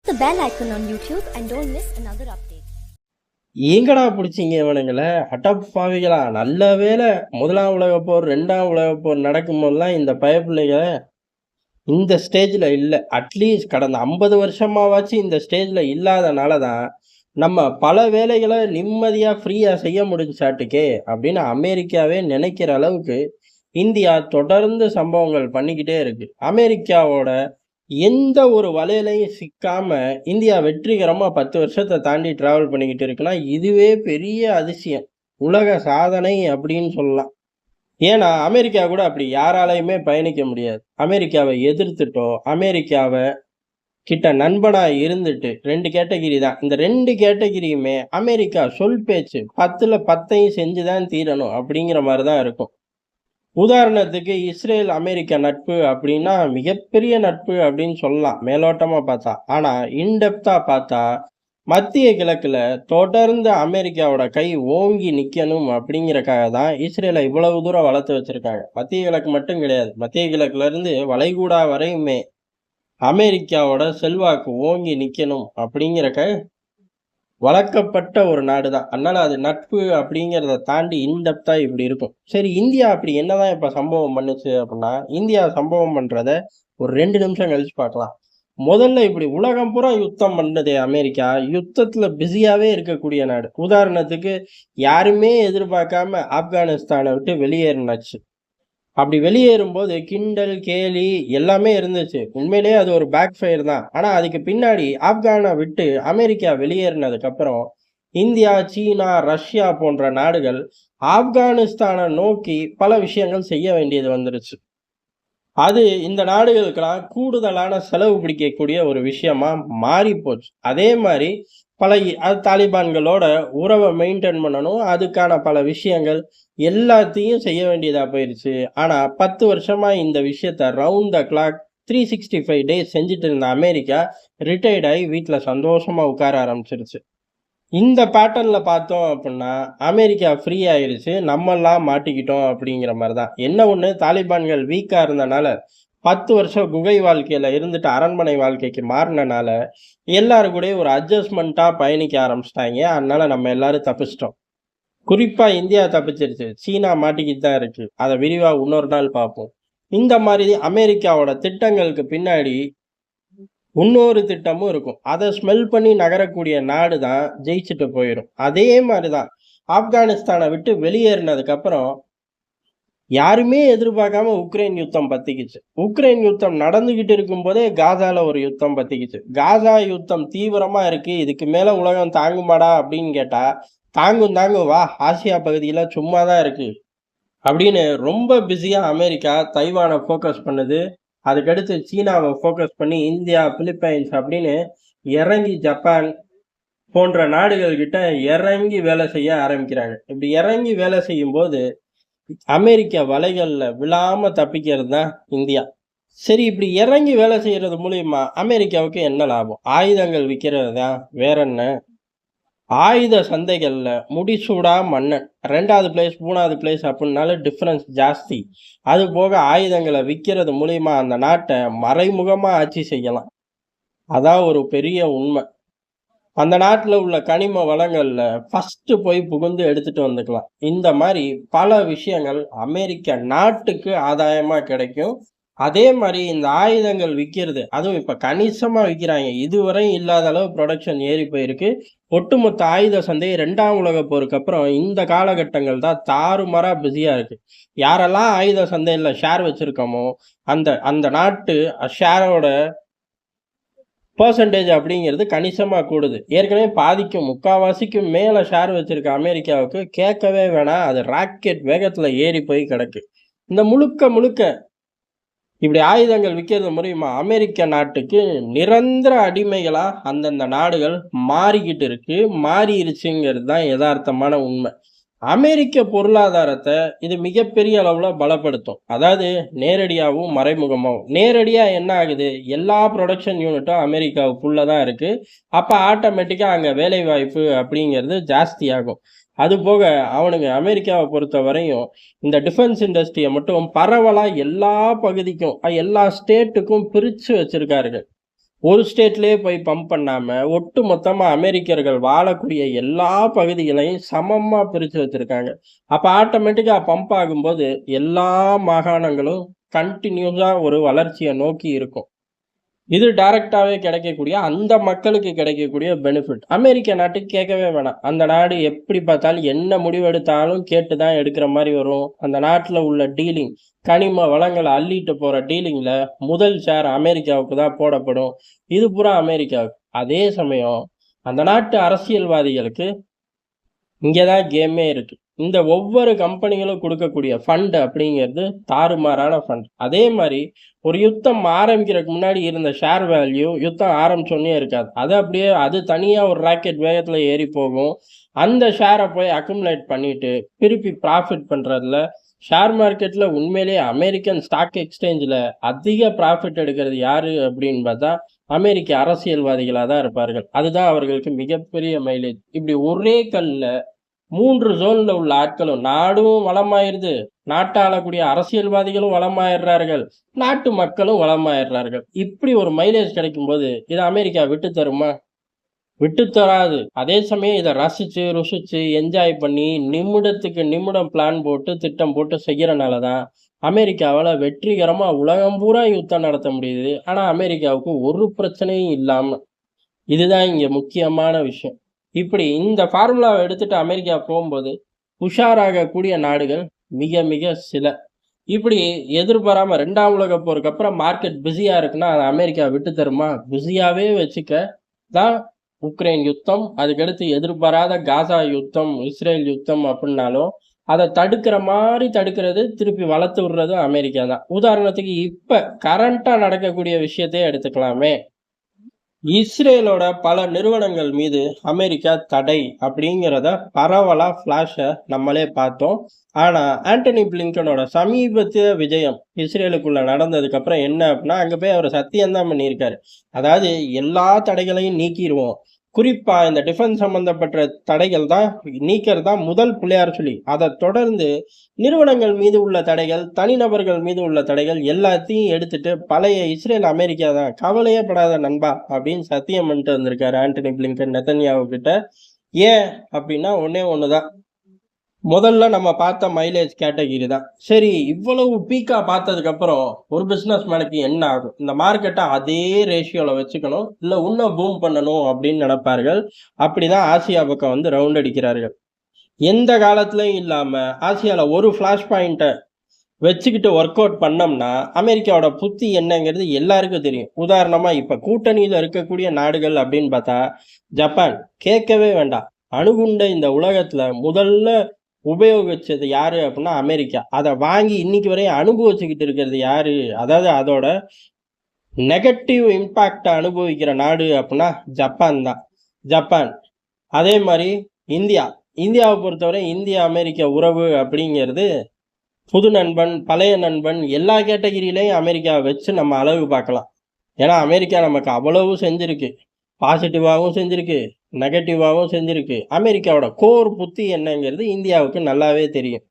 the bell icon on YouTube and don't miss another update. எங்கடா பிடிச்சிங்க இவனுங்கள அட்டப்பாவிகளா? நல்ல வேளை முதலாம் உலகப் போர், ரெண்டாம் உலகப் போர் நடக்கும்போதெல்லாம் இந்த பயப்பிள்ளைக இந்த ஸ்டேஜில் இல்லை. அட்லீஸ்ட் கடந்த 50 வருஷமாவாச்சு இந்த ஸ்டேஜில் இல்லாதனால தான் நம்ம பல வேலைகளை நிம்மதியாக ஃப்ரீயாக செய்ய முடிஞ்சாட்டுக்கே அப்படின்னு அமெரிக்காவே நினைக்கிற அளவுக்கு இந்தியா தொடர்ந்து சம்பவங்கள் பண்ணிக்கிட்டே இருக்கு. அமெரிக்காவோட எந்த ஒரு வலையிலையும் சிக்காம இந்தியா வெற்றிகரமா 10 வருஷத்தை தாண்டி டிராவல் பண்ணிக்கிட்டு இருக்குன்னா இதுவே பெரிய அதிசயம், உலக சாதனை அப்படின்னு சொல்லலாம். ஏன்னா அமெரிக்கா கூட அப்படி யாராலையுமே பயணிக்க முடியாது. அமெரிக்காவை எதிர்த்துட்டோ அமெரிக்காவை கிட்ட நண்பனா இருந்துட்டு 2 கேட்டகிரி தான். இந்த 2 கேட்டகிரியுமே அமெரிக்கா சொல் பேச்சு 10ல் 10ஐயும் செஞ்சுதான் தீரணும் அப்படிங்கிற மாதிரி தான் இருக்கும். உதாரணத்துக்கு இஸ்ரேல் அமெரிக்கா நட்பு அப்படின்னா மிகப்பெரிய நட்பு அப்படின்னு சொல்லலாம் மேலோட்டமாக பார்த்தா. ஆனால் இன்டெப்த்தாக பார்த்தா மத்திய கிழக்கில் தொடர்ந்து அமெரிக்காவோட கை ஓங்கி நிற்கணும் அப்படிங்கிறக்காக தான் இஸ்ரேலை இவ்வளவு தூரம் வளர்த்து வச்சுருக்காங்க. மத்திய கிழக்கு மட்டும் கிடையாது, மத்திய கிழக்குலேருந்து வளைகுடா வரையுமே அமெரிக்காவோட செல்வாக்கு ஓங்கி நிற்கணும் அப்படிங்கிறக்க வளர்க்கப்பட்ட ஒரு நாடு தான். அதனால அது நட்பு அப்படிங்கிறத தாண்டி இன்டெப்தா இப்படி இருக்கும். சரி, இந்தியா அப்படி என்னதான் இப்ப சம்பவம் பண்ணுச்சு அப்படின்னா, இந்தியா சம்பவம் பண்றத ஒரு 2 நிமிஷம் கழிச்சு பார்க்கலாம். முதல்ல இப்படி உலகம் பூரா யுத்தம் பண்ணதே அமெரிக்கா யுத்தத்துல பிஸியாவே இருக்கக்கூடிய நாடு. உதாரணத்துக்கு யாருமே எதிர்பார்க்காம ஆப்கானிஸ்தானை விட்டு வெளியேறினாச்சு. அப்படி வெளியேறும்போது கிண்டல் கேலி எல்லாமே இருந்துச்சு. உண்மையிலேயே அது ஒரு பேக் ஃபயர் தான். ஆனால் அதுக்கு பின்னாடி ஆப்கானை விட்டு அமெரிக்கா வெளியேறினதுக்கு அப்புறம் இந்தியா, சீனா, ரஷ்யா போன்ற நாடுகள் ஆப்கானிஸ்தானை நோக்கி பல விஷயங்கள் செய்ய வேண்டியது வந்துருச்சு. அது இந்த நாடுகளுக்கெல்லாம் கூடுதலான செலவு பிடிக்கக்கூடிய ஒரு விஷயமா மாறி போச்சு. அதே மாதிரி பல தாலிபான்களோட உறவை மெயின்டைன் பண்ணணும், அதுக்கான பல விஷயங்கள் எல்லாத்தையும் செய்ய வேண்டியதா போயிடுச்சு. ஆனா 10 வருஷமா இந்த விஷயத்த ரவுண்ட் த கிளாக் 365 டேஸ் செஞ்சுட்டு இருந்த அமெரிக்கா ரிட்டையர்ட் ஆகி வீட்டில் சந்தோஷமா உட்கார ஆரம்பிச்சிருச்சு. இந்த பேட்டர்னில் பார்த்தோம் அப்படின்னா அமெரிக்கா ஃப்ரீ ஆயிடுச்சு, நம்மெல்லாம் மாட்டிக்கிட்டோம் அப்படிங்கிற மாதிரி தான். என்ன ஒன்று, தாலிபான்கள் வீக்காக இருந்தனால 10 வருஷம் குகை வாழ்க்கையில் இருந்துட்டு அரண்மனை வாழ்க்கைக்கு மாறினனால எல்லாரும் கூட ஒரு அட்ஜஸ்ட்மெண்ட்டாக பயணிக்க ஆரம்பிச்சிட்டாங்க. அதனால நம்ம எல்லாரும் தப்பிச்சிட்டோம். குறிப்பாக இந்தியா தப்பிச்சிருச்சு, சீனா மாட்டிக்கிட்டு தான் இருக்கு. அதை விரிவாக இன்னொரு நாள் பார்ப்போம். இந்த மாதிரி அமெரிக்காவோட திட்டங்களுக்கு பின்னாடி இன்னொரு திட்டமும் இருக்கும். அதை ஸ்மெல் பண்ணி நகரக்கூடிய நாடு தான் ஜெயிச்சுட்டு போயிடும். அதே மாதிரி தான் ஆப்கானிஸ்தானை விட்டு வெளியேறினதுக்கு அப்புறம் யாருமே எதிர்பார்க்காம உக்ரைன் யுத்தம் பத்திக்கிச்சு. உக்ரைன் யுத்தம் நடந்துகிட்டு இருக்கும் போதே காசால ஒரு யுத்தம் பத்திக்கிச்சு. காசா யுத்தம் தீவிரமா இருக்கு, இதுக்கு மேல உலகம் தாங்குமாடா அப்படின்னு கேட்டா தாங்கும் வா, ஆசியா பகுதியில சும்மா தான் இருக்கு அப்படின்னு ரொம்ப பிஸியா அமெரிக்கா தைவானை ஃபோக்கஸ் பண்ணுது. அதுக்கடுத்து சீனாவை ஃபோக்கஸ் பண்ணி இந்தியா, பிலிப்பைன்ஸ் அப்படின்னு இறங்கி ஜப்பான் போன்ற நாடுகள்கிட்ட இறங்கி வேலை செய்ய ஆரம்பிக்கிறாங்க. இப்படி இறங்கி வேலை செய்யும் போது அமெரிக்க வலைகளில் விழாம தப்பிக்கிறது தான் இந்தியா. சரி, இப்படி இறங்கி வேலை செய்யறது மூலியமா அமெரிக்காவுக்கு என்ன லாபம்? ஆயுதங்கள் விற்கிறது தான், வேற என்ன? ஆயுத சந்தைகளில் முடிசூடா மன்னன் 2வது பிளேஸ் 3வது பிளேஸ் அப்படின்னால டிஃப்ரென்ஸ் ஜாஸ்தி. அது போக ஆயுதங்களை விற்கிறது மூலியமா அந்த நாட்டை மறைமுகமாக ஆட்சி செய்யலாம். அதான் ஒரு பெரிய உண்மை. அந்த நாட்டில் உள்ள கனிம வளங்களில் ஃபஸ்ட்டு போய் புகுந்து எடுத்துகிட்டு வந்துக்கலாம். இந்த மாதிரி பல விஷயங்கள் அமெரிக்க நாட்டுக்கு ஆதாயமாக கிடைக்கும். அதே மாதிரி இந்த ஆயுதங்கள் விற்கிறது, அதுவும் இப்போ கணிசமாக விற்கிறாங்க. இதுவரை இல்லாத அளவு ப்ரொடக்ஷன் ஏறி போயிருக்கு. ஒட்டுமொத்த ஆயுத சந்தை 2ஆம் உலக போருக்கு அப்புறம் இந்த காலகட்டங்கள் தான் தாறுமாறாக பிஸியாக இருக்குது. யாரெல்லாம் ஆயுத சந்தையில் ஷேர் வச்சுருக்கோமோ அந்த அந்த நாட்டு ஷேரோட பர்சன்டேஜ் அப்படிங்கிறது கணிசமாக கூடுது. ஏற்கனவே பாதிக்கும் முக்கால்வாசிக்கும் மேலே ஷேர் வச்சுருக்க அமெரிக்காவுக்கு கேட்கவே வேணாம், அது ராக்கெட் வேகத்தில் ஏறி போய் கிடக்கு. இந்த முழுக்க இப்படி ஆயுதங்கள் விற்கிறது மூலியமா அமெரிக்க நாட்டுக்கு நிரந்தர அடிமைகளாக அந்தந்த நாடுகள் மாறிக்கிட்டு இருக்கு, மாறிடுச்சுங்கிறது தான் யதார்த்தமான உண்மை. அமெரிக்க பொருளாதாரத்தை இது மிகப்பெரிய அளவில் பலப்படுத்தும். அதாவது நேரடியாகவும் மறைமுகமாகவும். நேரடியாக என்ன ஆகுது, எல்லா ப்ரொடக்ஷன் யூனிட்டும் அமெரிக்காவுக்குள்ளே தான் இருக்குது. அப்போ ஆட்டோமேட்டிக்காக அங்கே வேலைவாய்ப்பு அப்படிங்கிறது ஜாஸ்தியாகும். அதுபோக அவனுங்க அமெரிக்காவை பொறுத்த வரையும் இந்த டிஃபென்ஸ் இண்டஸ்ட்ரியை மட்டும் பரவலாக எல்லா பகுதிக்கும் எல்லா ஸ்டேட்டுக்கும் பிரித்து வச்சுருக்காருங்க. ஒரு ஸ்டேட்லயே போய் பம்ப் பண்ணாம, ஒட்டு மொத்தமா அமெரிக்கர்கள் வாழக்கூடிய எல்லா பகுதிகளையும் சமமா பிரிச்சு வச்சிருக்காங்க. அப்ப ஆட்டோமேட்டிக்கா பம்ப் ஆகும்போது, எல்லா மாகாணங்களும் கன்டினியூஸா ஒரு வளர்ச்சிய நோக்கி இருக்கும். இது டைரக்ட்டாவே கிடைக்கக்கூடிய, அந்த மக்களுக்கு கிடைக்கக்கூடிய பெனிஃபிட். அமெரிக்க நாட்டுக்கு கேட்கவே வேணாம். அந்த நாடு எப்படி பார்த்தாலும், என்ன முடிவெடுத்தாலும் கேட்டு தான் எடுக்கிற மாரி வரும். அந்த நாட்டுல உள்ள டீலிங், கனிம வளங்கள அள்ளிட்டு போற டீலிங்ல முதல் ஷேர் அமெரிக்காவுக்கு தான் போடப்படும். இது பூரா அமெரிக்காவுக்கு. அதே சமயம், அந்த நாட்டு அரசியல்வாதிகளுக்கு இங்க தான் கேமே இருக்கு. இந்த ஒவ்வொரு கம்பெனிகளும் குடுக்கக்கூடிய ஃபண்ட் அப்படிங்கிறது தாறுமாறான ஃபண்ட். அதே மாரி ஒரு யுத்தம் ஆரம்பிக்கிறதுக்கு முன்னாடி இருந்த ஷேர் வேல்யூ யுத்தம் ஆரம்பிச்சோனயே இருக்காது. அது அப்படியே அது தனியா ஒரு ராக்கெட் வேகத்துல ஏறி போகும். அந்த ஷேர போய் அக்குமுலேட் பண்ணிட்டு, திருப்பி ப்ராஃபிட் பண்றதுல ஷேர் மார்க்கெட்ல உண்மையிலேயே அமெரிக்கன் ஸ்டாக் எக்ஸ்சேஞ்ச்ல அதிக ப்ராஃபிட் எடுக்கிறது யாரு அப்படின்னு பார்த்தா, அமெரிக்க அரசியல்வாதிகளா தான் இருப்பார்கள். அதுதான் அவர்களுக்கு மிகப்பெரிய மைலேஜ். இப்படி ஒரே கல்லுல 3 ஜோன்ல உள்ள ஆட்களும் நாடும் வளமாயிருது. நாட்ட ஆளக்கூடிய அரசியல்வாதிகளும் வளமாயிடுறார்கள். நாட்டு மக்களும் வளமாயிடுறார்கள். இப்படி ஒரு மைலேஜ் கிடைக்கும்போது, இத அமெரிக்கா விட்டு தருமா? விட்டு தராது. அதே சமயம் இத ரசிச்சு, ருசிச்சு, என்ஜாய் பண்ணி, நிமிடத்துக்கு நிமிடம் பிளான் போட்டு, திட்டம் போட்டு செய்யறனால தான், அமெரிக்காவால வெற்றிகரமா உலகம் பூரா யுத்தம் நடத்த முடியுது. ஆனா அமெரிக்காவுக்கு ஒரு பிரச்சனையும் இல்லாம. இதுதான் இங்க முக்கியமான விஷயம். இப்படி இந்த ஃபார்முலாவ எடுத்துட்டு அமெரிக்கா போம்போது, உஷாராகக்கூடிய நாடுகள் மிக மிக சில. இப்படி எதிர்பாராம 2ஆம் உலகப் போருக்கு அப்புறம் மார்க்கெட் பிஸியா இருக்குன்னா, அத அமெரிக்கா விட்டு தருமா? பிஸியாவே வச்சுக்க தான் உக்ரைன் யுத்தம், அதுக்கடுத்து எதிர்பாராத காசா யுத்தம், இஸ்ரேல் யுத்தம் அப்டின்னாலும், அத தடுக்கிற மாரி தடுக்கிறது, திருப்பி வளர்த்து விடுறதும் அமெரிக்கா தான். உதாரணத்துக்கு இப்ப கரண்ட்டா நடக்கக்கூடிய விஷயத்தையே எடுத்துக்கலாமே. இஸ்ரேலோட பல நிறுவனங்கள் மீது அமெரிக்கா தடை அப்படிங்கிறத பரவலா ஃபிளாஷ நம்மளே பார்த்தோம். ஆனா ஆண்டனி பிளிங்கனோட சமீபத்திய விஜயம் இஸ்ரேலுக்குள்ள நடந்ததுக்கு அப்புறம் என்ன அப்படின்னா, அங்க போய் அவர் சத்தியம்தான் பண்ணியிருக்காரு. அதாவது எல்லா தடைகளையும் நீக்கிருவோம். குறிப்பா இந்த டிஃபென்ஸ் சம்பந்தப்பட்ட தடைகள் தான் நீக்கிறது தான் முதல் பிள்ளையார் சொல்லி. அதைத் தொடர்ந்து நிறுவனங்கள் மீது உள்ள தடைகள், தனிநபர்கள் மீது உள்ள தடைகள் எல்லாத்தையும் எடுத்துட்டு பழைய இஸ்ரேல் அமெரிக்கா தான். கவலையே படாத நண்பா அப்படின்னு சத்தியம் பண்ணிட்டு வந்திருக்காரு ஆண்டனி பிளிங்கன் நெதன்யாகு கிட்ட. ஏன் அப்படின்னா ஒண்ணே ஒண்ணுதான். முதல்ல நம்ம பார்த்த மைலேஜ் கேட்டகிரி தான். சரி, இவ்வளவு பீக்கா பார்த்ததுக்கு அப்புறம் ஒரு பிசினஸ் மேனுக்கு என்ன ஆகும்? இந்த மார்க்கெட்டை அதே ரேஷியோல வச்சுக்கணும், இல்ல இன்னும் பூம் பண்ணணும் அப்படின்னு நினைப்பார்கள். அப்படிதான் ஆசியா பக்கம் வந்து ரவுண்ட் அடிக்கிறார்கள். எந்த காலத்துலயும் இல்லாம ஆசியால ஒரு ஃபிளாஷ் பாயிண்ட்டை வச்சுக்கிட்டு ஒர்க் அவுட் பண்ணோம்னா அமெரிக்காவோட புத்தி என்னங்கிறது எல்லாருக்கும் தெரியும். உதாரணமா இப்ப கூட்டணியில இருக்கக்கூடிய நாடுகள் அப்படின்னு பார்த்தா, ஜப்பான் கேட்கவே வேண்டாம். அணுகுண்ட இந்த உலகத்துல முதல்ல உபயோகிச்சது யாரு அப்படின்னா அமெரிக்கா. அதை வாங்கி இன்னைக்கு வரையும் அனுபவிச்சுக்கிட்டு இருக்கிறது யாரு? அதாவது அதோட நெகட்டிவ் இம்பாக்ட அனுபவிக்கிற நாடு அப்படின்னா ஜப்பான் தான். ஜப்பான். அதே மாதிரி இந்தியா. இந்தியாவை பொறுத்தவரை இந்தியா அமெரிக்க உறவு அப்படிங்கிறது புது நண்பன், பழைய நண்பன் எல்லா கேட்டகிரிலையும் அமெரிக்காவை வச்சு நம்ம அளவு பார்க்கலாம். ஏன்னா அமெரிக்கா நமக்கு அவ்வளவு செஞ்சிருக்கு. பாசிட்டிவாகவும் செஞ்சிருக்கு, நெகட்டிவாகவும் செஞ்சிருக்கு. அமெரிக்காவோட கோர் புத்தி என்னங்கிறது இந்தியாவுக்கு நல்லாவே தெரியும்.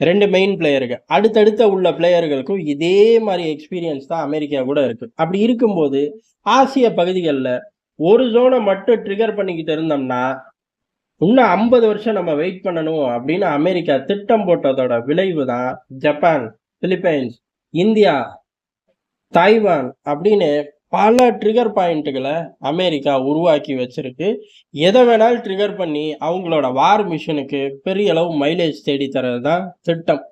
2 மெயின் பிளேயர்கள். அடுத்தடுத்த உள்ள பிளேயர்களுக்கும் இதே மாதிரி எக்ஸ்பீரியன்ஸ் தான் அமெரிக்கா கூட இருக்கு. அப்படி இருக்கும்போது ஆசிய பகுதிகளில் ஒரு ஜோனை மட்டும் ட்ரிகர் பண்ணிக்கிட்டு இருந்தோம்னா இன்னும் 50 வருஷம் நம்ம வெயிட் பண்ணணும் அப்படின்னு அமெரிக்கா திட்டம் போட்டதோட விளைவு தான் ஜப்பான், பிலிப்பைன்ஸ், இந்தியா, தாய்வான் அப்படின்னு பல ட்ரிகர் பாயிண்ட்டுகளை அமெரிக்கா உருவாக்கி வச்சிருக்கு. எதை வேணாலும் ட்ரிகர் பண்ணி அவங்களோட வார் மிஷனுக்கு பெரிய அளவு மைலேஜ் தேடி தரது தான் திட்டம்.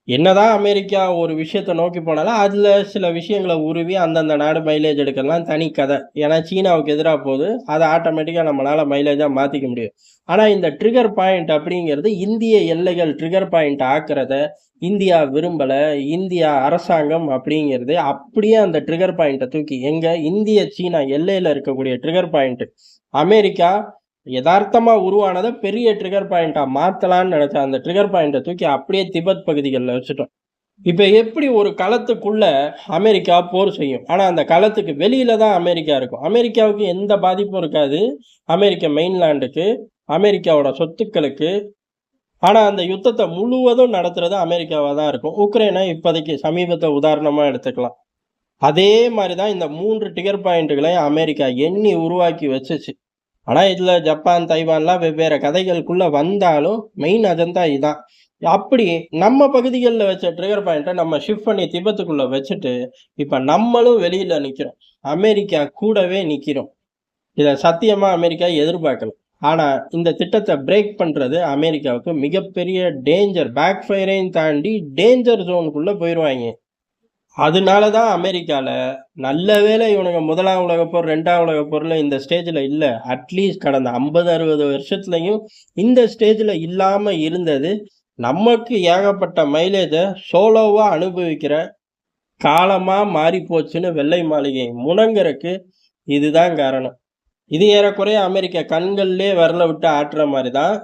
என்னதான் அமெரிக்கா ஒரு விஷயத்தை நோக்கி போனாலும் அதுல சில விஷயங்களை உருவி அந்தந்த நாடு மைலேஜ் எடுக்கலாம் தனி கதை. ஏன்னா சீனாவுக்கு எதிராக போகுது, அதை ஆட்டோமேட்டிக்கா நம்மளால மைலேஜா மாத்திக்க முடியும். ஆனா இந்த ட்ரிகர் பாயிண்ட் அப்படிங்கிறது இந்திய எல்லைகள் ட்ரிகர் பாயிண்ட் ஆக்குறத இந்தியா விரும்பல. இந்தியா அரசாங்கம் அப்படிங்கிறது அப்படியே அந்த ட்ரிகர் பாயிண்ட்டை தூக்கி எங்க இந்திய சீனா எல்லையில இருக்கக்கூடிய ட்ரிகர் பாயிண்ட் அமெரிக்கா யதார்த்தமா உருவானதை பெரிய ட்ரிகர் பாயிண்டா மாத்தலாம்னு நினைச்ச அந்த ட்ரிகர் பாயிண்ட்டை தூக்கி அப்படியே திபெத் பகுதிகளில் வச்சுட்டோம். இப்ப எப்படி ஒரு களத்துக்குள்ள அமெரிக்கா போர் செய்யும், ஆனா அந்த களத்துக்கு வெளியில தான் அமெரிக்கா இருக்கும். அமெரிக்காவுக்கு எந்த பாதிப்பும் இருக்காது அமெரிக்க மெயின்லாண்டுக்கு, அமெரிக்காவோட சொத்துக்களுக்கு. ஆனா அந்த யுத்தத்தை முழுவதும் நடத்துறது அமெரிக்காவா தான் இருக்கும். உக்ரைனை இப்போதைக்கு சமீபத்தை உதாரணமா எடுத்துக்கலாம். அதே மாதிரி தான் இந்த 3 டிகர் பாயிண்ட்டுகளையும் அமெரிக்கா எண்ணி உருவாக்கி வச்சுச்சு. ஆனா இதுல ஜப்பான், தைவான்லாம் வெவ்வேறு கதைகளுக்குள்ள வந்தாலும் மெயின் அஜெண்டா இதான். அப்படி நம்ம பகுதிகள்ல வச்ச ட்ரிகர் பாயிண்ட்ட நம்ம ஷிஃப்ட் பண்ணி திபெத்துக்குள்ள வச்சுட்டு, இப்ப நம்மளும் வெளியில நிக்கிறோம். அமெரிக்கா கூடவே நிக்கிறோம். இத சத்தியமா அமெரிக்கா எதிர்பார்க்கல. ஆனா இந்த திட்டத்த பிரேக் பண்றது அமெரிக்காவுக்கு மிகப்பெரிய டேஞ்சர். பேக் ஃபயரையும் தாண்டி டேஞ்சர் ஜோனுக்குள்ள போயிருவாய்ங்க. அதனால தான் அமெரிக்கால நல்ல வேளை இவனுங்க 1ஆம் உலகப் போர், 2ஆம் உலகப் போர்ல இந்த ஸ்டேஜ்ல இல்ல. அட்லீஸ்ட் கடந்த 50, 60 வருஷத்துலயும் இந்த ஸ்டேஜ்ல இல்லாம இருந்தது, நமக்கு ஏகப்பட்ட மைலேஜ சோலோவா அனுபவிக்கிற காலமா மாறிப்போச்சுன்னு வெள்ளை மாளிகை முனங்கறக்கு இதுதான் காரணம். இது ஏறக்குறைய அமெரிக்கா கண்கள்லயே விரல விட்டு ஆட்டுற மாரி தான்.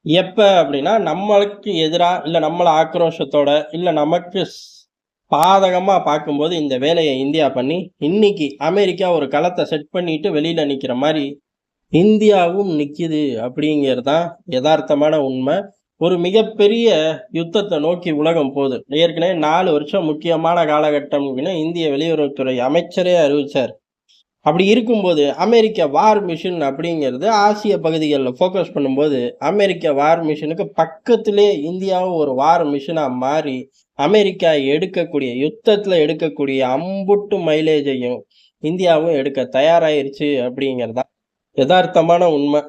எப்ப அப்படின்னா, நம்மளுக்கு எதிரா, இல்ல நம்மள ஆக்ரோஷத்தோட, இல்ல நமக்கு பாதகமா பார்க்கும்போது இந்த வேலைய இந்தியா பண்ணி, இன்னைக்கு அமெரிக்கா ஒரு களத்த செட் பண்ணிட்டு வெளியில நிக்கிற மாரி, இந்தியாவும் நிக்குது அப்படிங்கிறது தான் எதார்த்தமான உண்மை. ஒரு மிகப்பெரிய யுத்தத்த நோக்கி உலகம் போகுது. ஏற்கனவே 4 வருஷம் முக்கியமான காலகட்டம்னு இந்திய வெளியுறவுத்துறை அமைச்சரே அறிவிச்சாரு. அப்படி இருக்கும்போது, அமெரிக்க வார் மிஷின் அப்படிங்கிறது ஆசிய பகுதிகள்ல ஃபோக்கஸ் பண்ணும்போது, அமெரிக்க வார் மிஷனுக்கு பக்கத்திலே இந்தியாவும் ஒரு வார் மிஷனா மாறி, அமெரிக்கா எடுக்கக்கூடிய யுத்தத்துல எடுக்கக்கூடிய அம்புட்டு மைலேஜையும் இந்தியாவும் எடுக்க தயாராயிருச்சு அப்படிங்கிறது தான் எதார்த்தமான உண்மை.